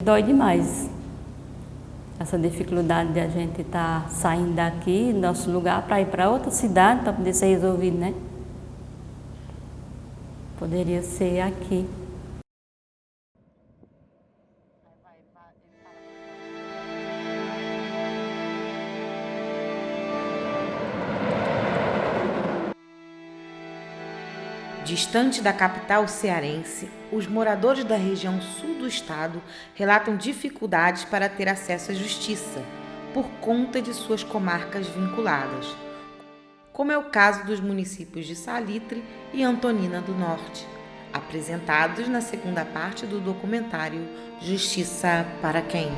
Dói demais essa dificuldade de a gente estar saindo daqui, do nosso lugar, para ir para outra cidade, para poder ser resolvido, né? Poderia ser aqui. Distante da capital cearense, os moradores da região sul do estado relatam dificuldades para ter acesso à justiça, por conta de suas comarcas vinculadas, como é o caso dos municípios de Salitre e Antonina do Norte, apresentados na segunda parte do documentário Justiça para Quem?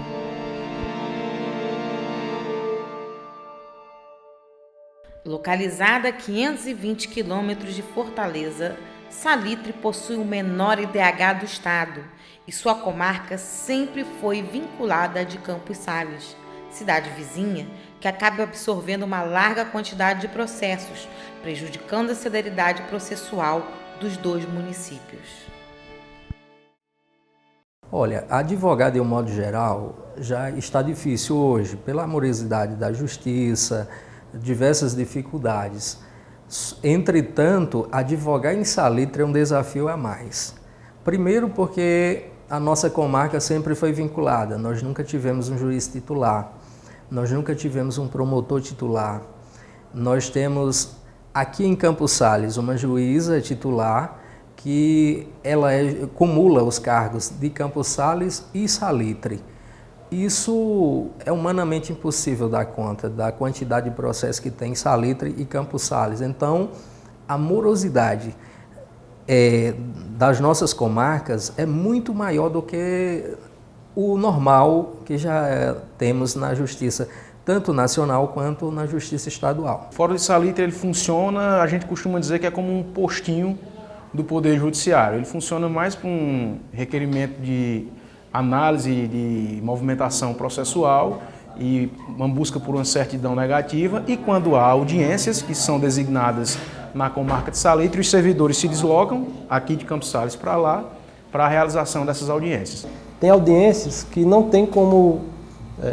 Localizada a 520 quilômetros de Fortaleza, Salitre possui o menor IDH do estado e sua comarca sempre foi vinculada à de Campos Sales, cidade vizinha que acaba absorvendo uma larga quantidade de processos, prejudicando a celeridade processual dos dois municípios. Olha, advogado, de um modo geral, já está difícil hoje, pela morosidade da justiça, diversas dificuldades. Entretanto, advogar em Salitre é um desafio a mais. Primeiro porque a nossa comarca sempre foi vinculada, nós nunca tivemos um juiz titular, nós nunca tivemos um promotor titular. Nós temos aqui em Campos Sales uma juíza titular que ela cumula os cargos de Campos Sales e Salitre. Isso é humanamente impossível dar conta da quantidade de processos que tem em Salitre e Campos Sales. Então, a morosidade das nossas comarcas é muito maior do que o normal que já temos na justiça, tanto nacional quanto na justiça estadual. O Fórum de Salitre ele funciona, a gente costuma dizer que é como um postinho do Poder Judiciário. Ele funciona mais para um requerimento de análise de movimentação processual e uma busca por uma certidão negativa, e quando há audiências que são designadas na comarca de Salitre, os servidores se deslocam aqui de Campos Sales para lá para a realização dessas audiências. Tem audiências que não tem como,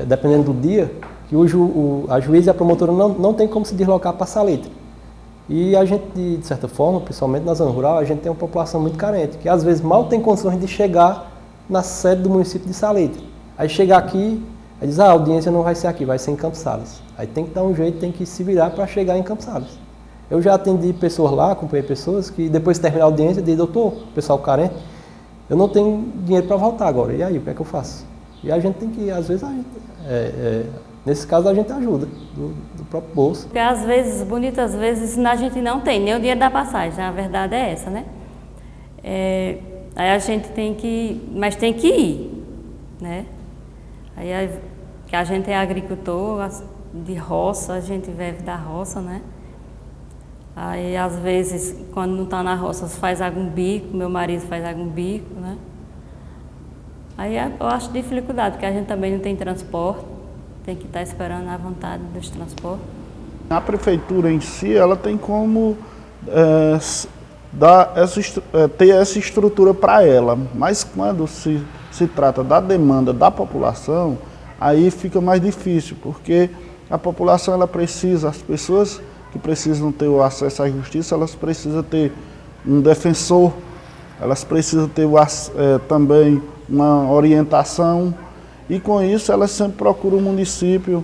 dependendo do dia, que a juíza e a promotora não tem como se deslocar para Salitre. E a gente, de certa forma, principalmente na zona rural, a gente tem uma população muito carente, que às vezes mal tem condições de chegar na sede do município de Salitre. Aí chega aqui, aí diz, a audiência não vai ser aqui, vai ser em Campos Sales. Aí tem que dar um jeito, tem que se virar para chegar em Campos Sales. Eu já atendi pessoas lá, acompanhei pessoas que depois de terminar a audiência, dizem, doutor, pessoal carente, eu não tenho dinheiro para voltar agora, e aí, o que é que eu faço? E a gente tem que, às vezes, nesse caso a gente ajuda, do próprio bolso. Porque às vezes, bonitas vezes, a gente não tem nem o dinheiro da passagem, a verdade é essa, né? Aí a gente tem que, mas tem que ir, né? Aí que a gente é agricultor de roça, a gente vive da roça, né? Aí às vezes, quando não está na roça, faz algum bico, meu marido faz algum bico, né? Aí eu acho dificuldade, porque a gente também não tem transporte, tem que estar esperando a vontade dos transportes. A prefeitura em si, ela tem como ter essa estrutura para ela, mas quando se trata da demanda da população, aí fica mais difícil, porque a população ela precisa, as pessoas que precisam ter o acesso à justiça, elas precisam ter um defensor, elas precisam ter também uma orientação, e com isso elas sempre procuram o município,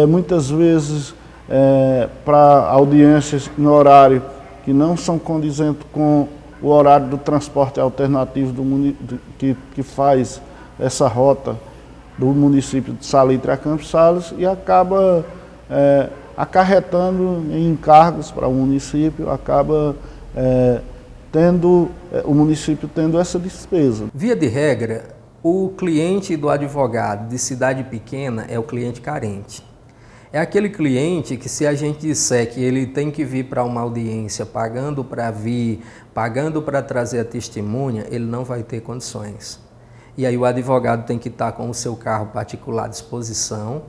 muitas vezes para audiências em horário que não são condizentes com o horário do transporte alternativo que faz essa rota do município de Salitre a Campos Sales, e acaba acarretando em encargos para o município, acaba o município tendo essa despesa. Via de regra, o cliente do advogado de cidade pequena é o cliente carente. É aquele cliente que, se a gente disser que ele tem que vir para uma audiência pagando para vir, pagando para trazer a testemunha, ele não vai ter condições. E aí o advogado tem que estar com o seu carro particular à disposição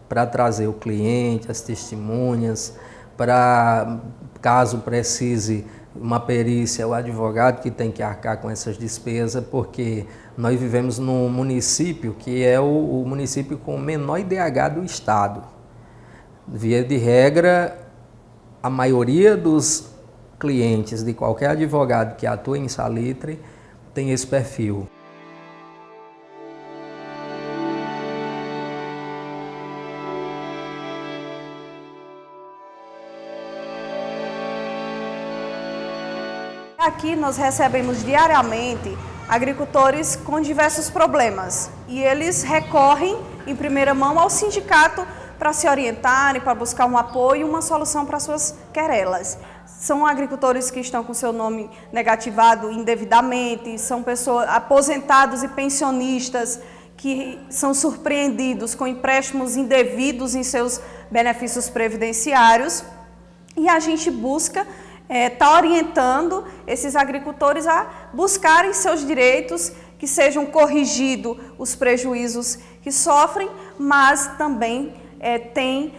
para trazer o cliente, as testemunhas, para, caso precise uma perícia, o advogado que tem que arcar com essas despesas, porque Nós vivemos num município que é o município com o menor IDH do estado. Via de regra, a maioria dos clientes de qualquer advogado que atua em Salitre tem esse perfil. Aqui nós recebemos diariamente agricultores com diversos problemas e eles recorrem em primeira mão ao sindicato para se orientarem, para buscar um apoio e uma solução para suas querelas. São agricultores que estão com seu nome negativado indevidamente, são pessoas aposentados e pensionistas que são surpreendidos com empréstimos indevidos em seus benefícios previdenciários e a gente busca está orientando esses agricultores a buscarem seus direitos, que sejam corrigidos os prejuízos que sofrem, mas também tem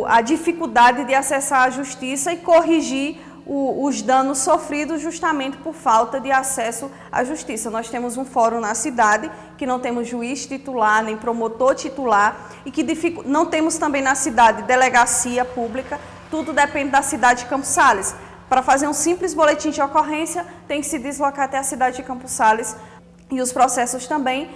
a dificuldade de acessar a justiça e corrigir os danos sofridos justamente por falta de acesso à justiça. Nós temos um fórum na cidade que não temos juiz titular, nem promotor titular e que não temos também na cidade delegacia pública, tudo depende da cidade de Campos Sales. Para fazer um simples boletim de ocorrência, tem que se deslocar até a cidade de Campos Sales e os processos também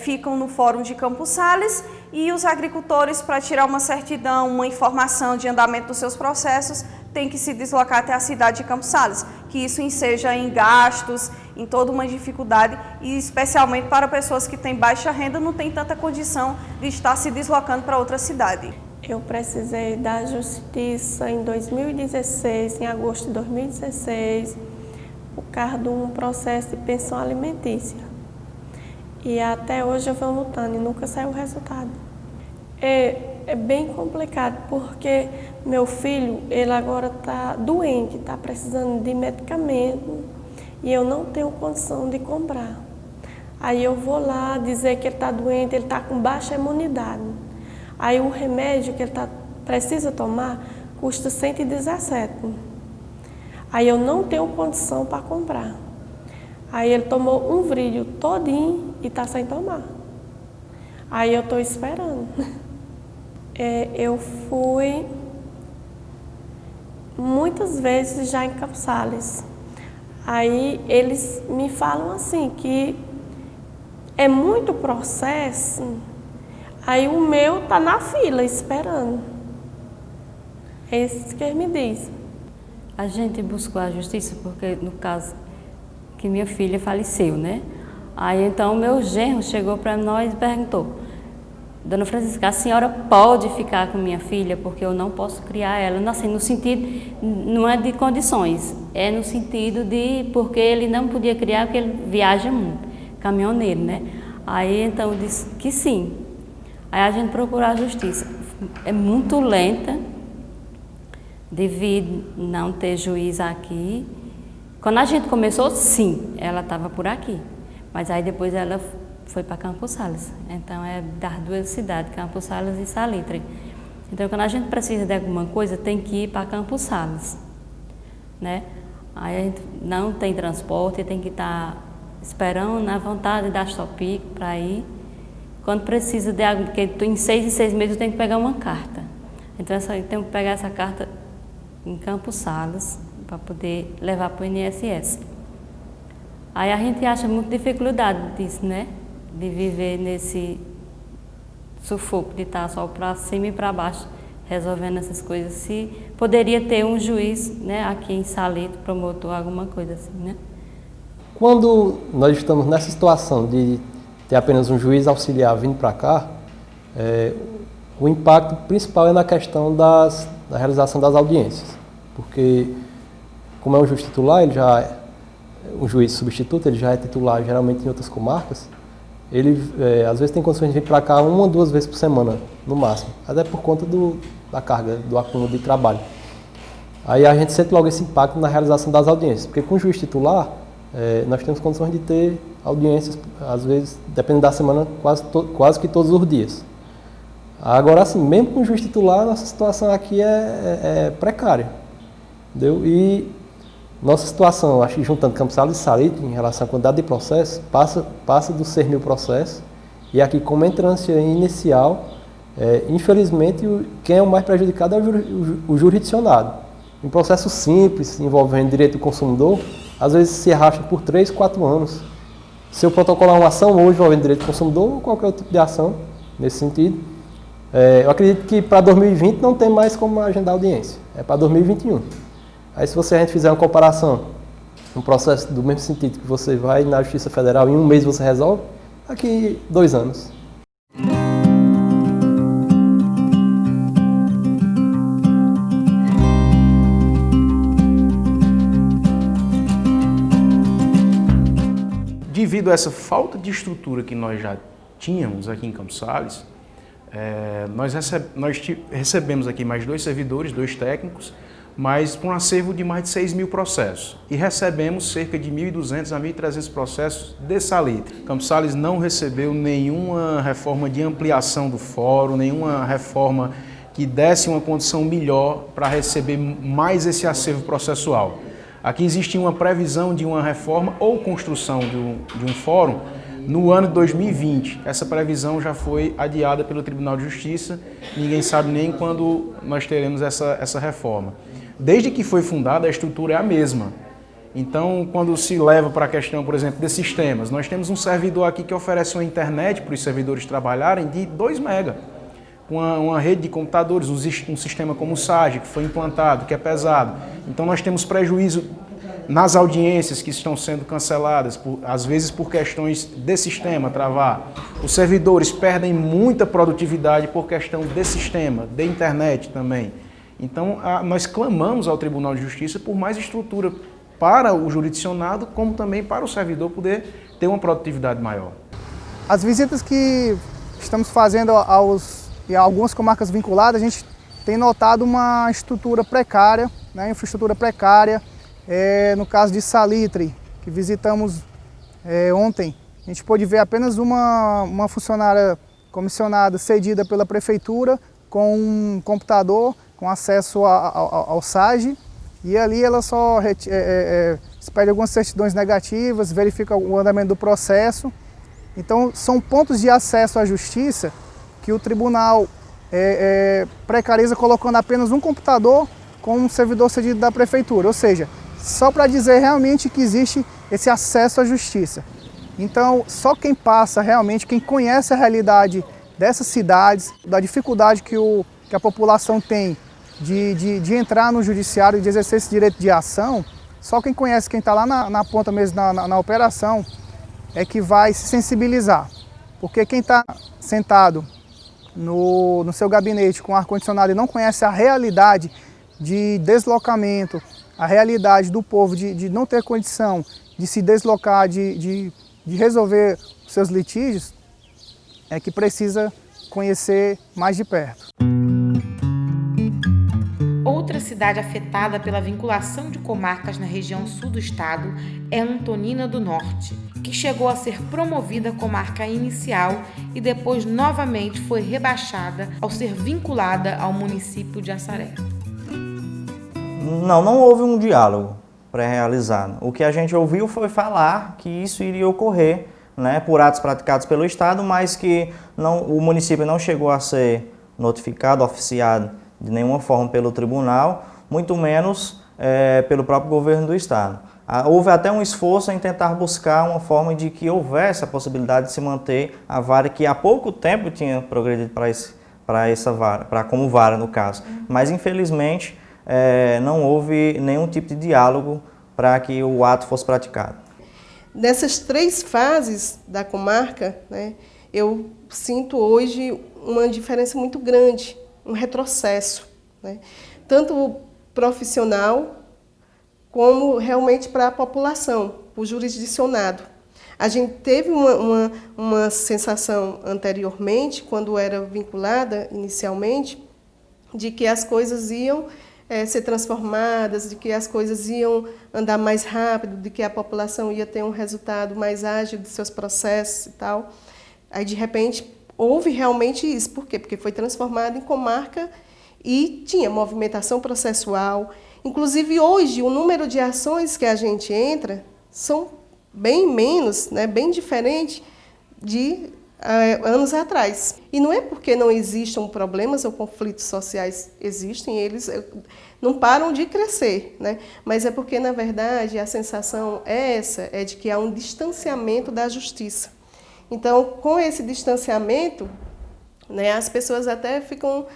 ficam no Fórum de Campos Sales e os agricultores, para tirar uma certidão, uma informação de andamento dos seus processos, tem que se deslocar até a cidade de Campos Sales, que isso enseja em gastos, em toda uma dificuldade e especialmente para pessoas que têm baixa renda, não tem tanta condição de estar se deslocando para outra cidade. Eu precisei da justiça em 2016, em agosto de 2016, por causa de um processo de pensão alimentícia. E até hoje eu venho lutando e nunca saiu o resultado. É bem complicado porque meu filho, ele agora está doente, está precisando de medicamento e eu não tenho condição de comprar. Aí eu vou lá dizer que ele está doente, ele está com baixa imunidade. Aí o remédio que ele precisa tomar custa 117. Aí eu não tenho condição para comprar. Aí ele tomou um vrilho todinho e está sem tomar. Aí eu estou esperando. Eu fui muitas vezes já em Campos Sales. Aí eles me falam assim que é muito processo. Aí o meu está na fila, esperando. É isso que ele me diz. A gente buscou a justiça porque, no caso, que minha filha faleceu, né? Aí, então, meu genro chegou para nós e perguntou: Dona Francisca, a senhora pode ficar com minha filha porque eu não posso criar ela? Não, assim, no sentido, não é de condições, é no sentido de porque ele não podia criar porque ele viaja muito, caminhoneiro, né? Aí, então, eu disse que sim. Aí a gente procurou a justiça. É muito lenta, devido não ter juiz aqui. Quando a gente começou, sim, ela estava por aqui. Mas aí depois ela foi para Campos Sales. Então é das duas cidades, Campos Sales e Salitre. Então quando a gente precisa de alguma coisa, tem que ir para Campos Sales, né? Aí a gente não tem transporte, tem que estar esperando na vontade da Stopic para ir. Quando precisa de algo, porque em 6 em 6 meses eu tenho que pegar uma carta. Então eu tenho que pegar essa carta em Campos Sales para poder levar para o INSS. Aí a gente acha muita dificuldade disso, né? De viver nesse sufoco, de estar só para cima e para baixo, resolvendo essas coisas. Se poderia ter um juiz, né, aqui em Salitre, promotor, alguma coisa assim, né? Quando nós estamos nessa situação de ter apenas um juiz auxiliar vindo para cá, o impacto principal é na questão da realização das audiências, porque como é um juiz titular, ele já é um juiz substituto, ele já é titular geralmente em outras comarcas, ele às vezes tem condições de vir para cá 1 ou 2 vezes por semana, no máximo, até por conta da carga, do acúmulo de trabalho. Aí a gente sente logo esse impacto na realização das audiências, porque com o juiz titular, nós temos condições de ter audiências, às vezes, dependendo da semana, quase que todos os dias. Agora, assim, mesmo com o juiz titular, nossa situação aqui é precária, entendeu? E Nossa situação, acho que juntando Campos Sales e Salitre, em relação à quantidade de processos, passa dos 6.000 processos. E aqui, como entrância inicial, infelizmente, quem é o mais prejudicado é o jurisdicionado. Em processo simples, envolvendo direito do consumidor, às vezes se arrasta por 3, 4 anos. Se eu protocolar uma ação hoje envolvendo direito do consumidor ou qualquer outro tipo de ação, nesse sentido, eu acredito que para 2020 não tem mais como agendar audiência, é para 2021. Aí se a gente fizer uma comparação, um processo do mesmo sentido que você vai na Justiça Federal em um mês você resolve, daqui 2 anos. Devido a essa falta de estrutura que nós já tínhamos aqui em Campos Sales, nós recebemos aqui mais 2 servidores, 2 técnicos, mas com um acervo de mais de 6.000 processos. E recebemos cerca de 1.200 a 1.300 processos de Salitre. Campos Sales não recebeu nenhuma reforma de ampliação do fórum, nenhuma reforma que desse uma condição melhor para receber mais esse acervo processual. Aqui existia uma previsão de uma reforma ou construção de um fórum no ano de 2020. Essa previsão já foi adiada pelo Tribunal de Justiça, ninguém sabe nem quando nós teremos essa reforma. Desde que foi fundada, a estrutura é a mesma. Então, quando se leva para a questão, por exemplo, de sistemas, nós temos um servidor aqui que oferece uma internet para os servidores trabalharem de 2 mega. Uma rede de computadores, um sistema como o SAGE, que foi implantado, que é pesado. Então nós temos prejuízo nas audiências que estão sendo canceladas, às vezes por questões de sistema travar. Os servidores perdem muita produtividade por questão de sistema, de internet também. Então nós clamamos ao Tribunal de Justiça por mais estrutura para o jurisdicionado, como também para o servidor poder ter uma produtividade maior. As visitas que estamos fazendo e algumas comarcas vinculadas, a gente tem notado uma estrutura precária, né, infraestrutura precária. No caso de Salitre, que visitamos ontem, a gente pôde ver apenas uma funcionária comissionada cedida pela prefeitura com um computador, com acesso ao SAGE, e ali ela só expede algumas certidões negativas, verifica o andamento do processo. Então são pontos de acesso à justiça que o tribunal precariza colocando apenas um computador com um servidor cedido da prefeitura, ou seja, só para dizer realmente que existe esse acesso à justiça. Então, só quem passa realmente, quem conhece a realidade dessas cidades, da dificuldade que a população tem de entrar no judiciário e de exercer esse direito de ação, só quem conhece, quem está lá na ponta mesmo, na operação, é que vai se sensibilizar. Porque quem está sentado no seu gabinete com ar-condicionado e não conhece a realidade de deslocamento, a realidade do povo de não ter condição de se deslocar, de resolver os seus litígios, é que precisa conhecer mais de perto. Outra cidade afetada pela vinculação de comarcas na região sul do estado é Antonina do Norte, que chegou a ser promovida a comarca inicial e depois novamente foi rebaixada ao ser vinculada ao município de Assaré. Não houve um diálogo pré-realizado. O que a gente ouviu foi falar que isso iria ocorrer, né, por atos praticados pelo Estado, mas que o município não chegou a ser notificado, oficiado de nenhuma forma pelo tribunal, muito menos pelo próprio governo do Estado. Houve até um esforço em tentar buscar uma forma de que houvesse a possibilidade de se manter a vara que há pouco tempo tinha progredido para essa vara, como vara no caso. Mas infelizmente não houve nenhum tipo de diálogo para que o ato fosse praticado. Nessas 3 fases da comarca, né, eu sinto hoje uma diferença muito grande, um retrocesso, né, tanto profissional como realmente para a população, o jurisdicionado. A gente teve uma sensação anteriormente, quando era vinculada inicialmente, de que as coisas iam ser transformadas, de que as coisas iam andar mais rápido, de que a população ia ter um resultado mais ágil dos seus processos e tal. Aí, de repente, houve realmente isso. Por quê? Porque foi transformado em comarca e tinha movimentação processual. Inclusive, hoje, o número de ações que a gente entra são bem menos, né, bem diferente de anos atrás. E não é porque não existam problemas ou conflitos sociais, existem, eles não param de crescer, né? Mas é porque, na verdade, a sensação é essa, é de que há um distanciamento da justiça. Então, com esse distanciamento, né, as pessoas até ficam,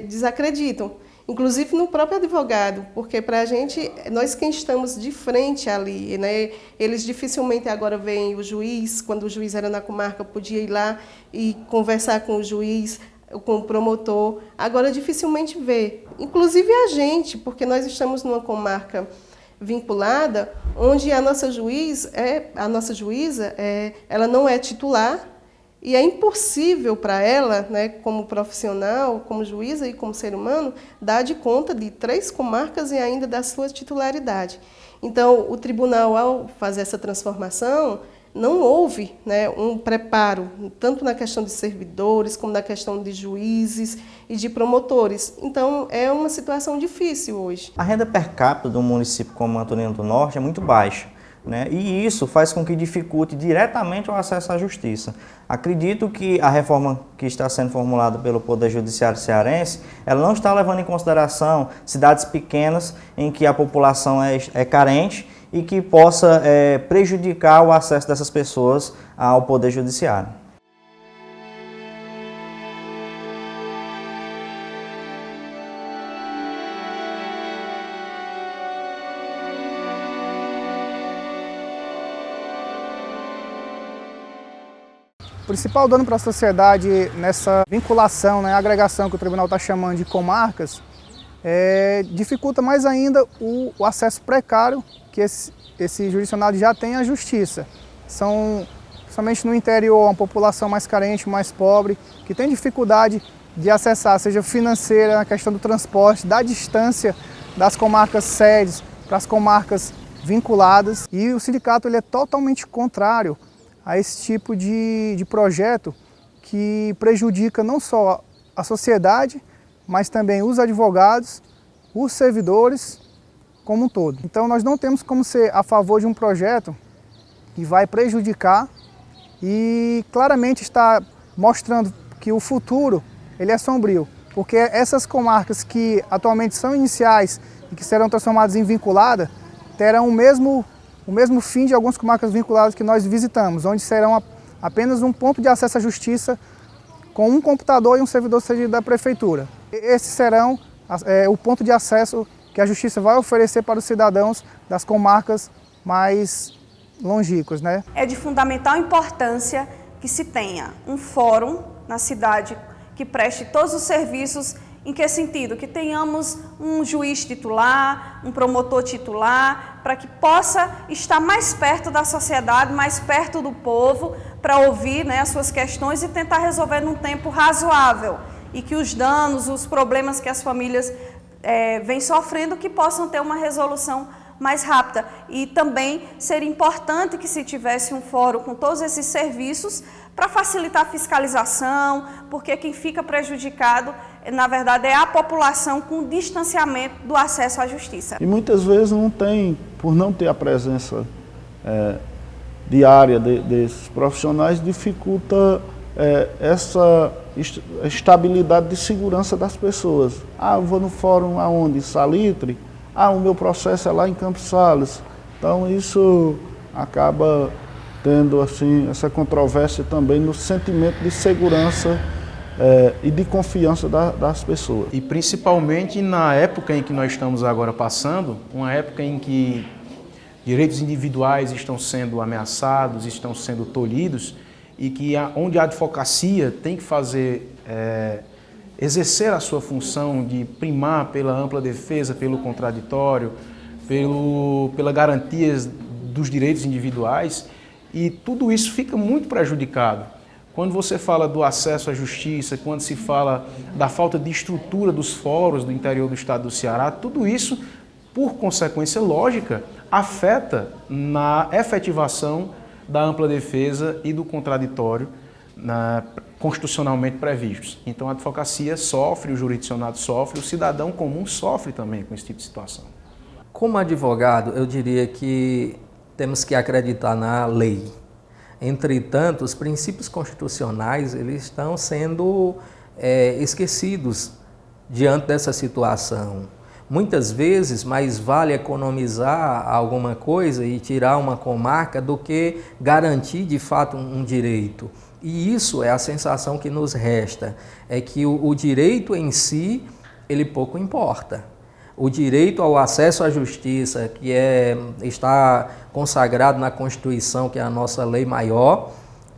desacreditam, inclusive no próprio advogado, porque para a gente, nós quem estamos de frente ali, né, eles dificilmente agora veem o juiz, quando o juiz era na comarca, podia ir lá e conversar com o juiz, com o promotor, agora dificilmente vê, inclusive a gente, porque nós estamos numa comarca vinculada, onde a nossa juíza, ela não é titular, e é impossível para ela, né, como profissional, como juíza e como ser humano, dar de conta de 3 comarcas e ainda da sua titularidade. Então, o tribunal, ao fazer essa transformação, não houve, né, um preparo, tanto na questão de servidores, como na questão de juízes e de promotores. Então, é uma situação difícil hoje. A renda per capita do município como Antonina do Norte é muito baixa, né? E isso faz com que dificulte diretamente o acesso à justiça. Acredito que a reforma que está sendo formulada pelo Poder Judiciário cearense, ela não está levando em consideração cidades pequenas em que a população é carente e que possa prejudicar o acesso dessas pessoas ao Poder Judiciário. O principal dano para a sociedade nessa vinculação, né, agregação que o tribunal está chamando de comarcas, dificulta mais ainda o acesso precário que esse jurisdicionado já tem à justiça. São, principalmente no interior, uma população mais carente, mais pobre, que tem dificuldade de acessar, seja financeira, na questão do transporte, da distância das comarcas sedes para as comarcas vinculadas. E o sindicato ele é totalmente contrário a esse tipo de projeto que prejudica não só a sociedade, mas também os advogados, os servidores como um todo. Então nós não temos como ser a favor de um projeto que vai prejudicar e claramente está mostrando que o futuro ele é sombrio, porque essas comarcas que atualmente são iniciais e que serão transformadas em vinculadas terão o mesmo fim de algumas comarcas vinculadas que nós visitamos, onde serão apenas um ponto de acesso à justiça com um computador e um servidor cedido da prefeitura. Esses serão o ponto de acesso que a justiça vai oferecer para os cidadãos das comarcas mais longínquas, né? É de fundamental importância que se tenha um fórum na cidade que preste todos os serviços. Em que sentido? Que tenhamos um juiz titular, um promotor titular, para que possa estar mais perto da sociedade, mais perto do povo, para ouvir, né, as suas questões e tentar resolver num tempo razoável. E que os danos, os problemas que as famílias vêm sofrendo, que possam ter uma resolução mais rápida. E também seria importante que se tivesse um fórum com todos esses serviços para facilitar a fiscalização, porque quem fica prejudicado, na verdade, é a população com distanciamento do acesso à justiça. E muitas vezes não tem, por não ter a presença diária desses profissionais, dificulta essa estabilidade de segurança das pessoas. Ah, eu vou no fórum aonde? Salitre? Ah, o meu processo é lá em Campos Sales. Então isso acaba tendo assim, essa controvérsia também no sentimento de segurança e de confiança das pessoas. E principalmente na época em que nós estamos agora passando, uma época em que direitos individuais estão sendo ameaçados, estão sendo tolhidos, e que onde a advocacia tem que fazer, exercer a sua função de primar pela ampla defesa, pelo contraditório, pela garantia dos direitos individuais, e tudo isso fica muito prejudicado. Quando você fala do acesso à justiça, quando se fala da falta de estrutura dos fóruns do interior do estado do Ceará, tudo isso, por consequência lógica, afeta na efetivação da ampla defesa e do contraditório constitucionalmente previstos. Então a advocacia sofre, o jurisdicionado sofre, o cidadão comum sofre também com esse tipo de situação. Como advogado, eu diria que temos que acreditar na lei. Entretanto, os princípios constitucionais eles estão sendo esquecidos diante dessa situação. Muitas vezes, mais vale economizar alguma coisa e tirar uma comarca do que garantir de fato um direito. E isso é a sensação que nos resta, é que o direito em si, ele pouco importa. O direito ao acesso à justiça, que está consagrado na Constituição, que é a nossa lei maior,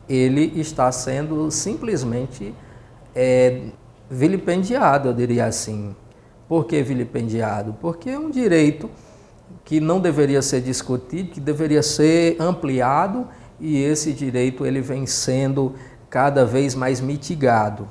ele está sendo simplesmente vilipendiado, eu diria assim. Por que vilipendiado? Porque é um direito que não deveria ser discutido, que deveria ser ampliado, e esse direito ele vem sendo cada vez mais mitigado.